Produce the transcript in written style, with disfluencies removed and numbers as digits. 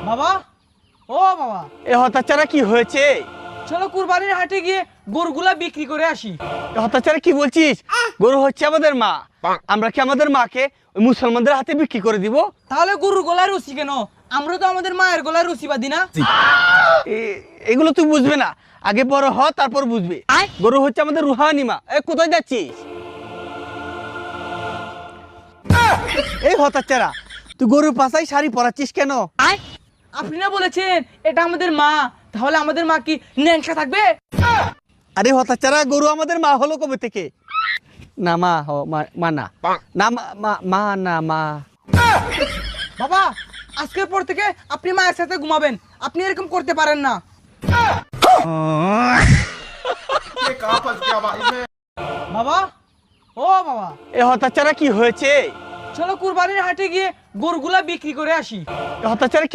বাবা, ও বাবা, এ হতাচারা কি হয়েছে? চলো কুরবানির হাটে গিয়ে গরুগুলা বিক্রি করে আসি। এ হতাচারা কি বলছিস? গরু হচ্ছে আমাদের মা, আমরা কি আমাদের মাকে ওই মুসলমানদের হাতে বিক্রি করে দিব? তাহলে গরুর গলায় রুচি কেন? আমরা তো আমাদের মায়ের গলায় রুচি বাঁধি না। এগুলো তুই বুঝবে না, আগে বড় হ তারপর বুঝবে। গরু হচ্ছে আমাদের রুহানি মা। কোথায় যাচ্ছিস? এই হতাচারা, তুই গরুর পাশায় শাড়ি পরাচ্ছিস কেন? আপনি না বলেছেন এটা আমাদের মা, তাহলে আমাদের মা কি ন্যাংসা থাকবে? আরে হতাচারা, গরু আমাদের মা হলো কবে থেকে? না মা মা না, না মা না মা। বাবা, আজকের পর থেকে আপনি মায়ের সাথে ঘুমাবেন, আপনি এরকম করতে পারেন না। বাবা, ও বাবা, এ হতাচারা কি হয়েছে? চলো কুরবানির হাটে গিয়ে গরুগুলা বিক্রি করে আসি। এ হতাচারা কি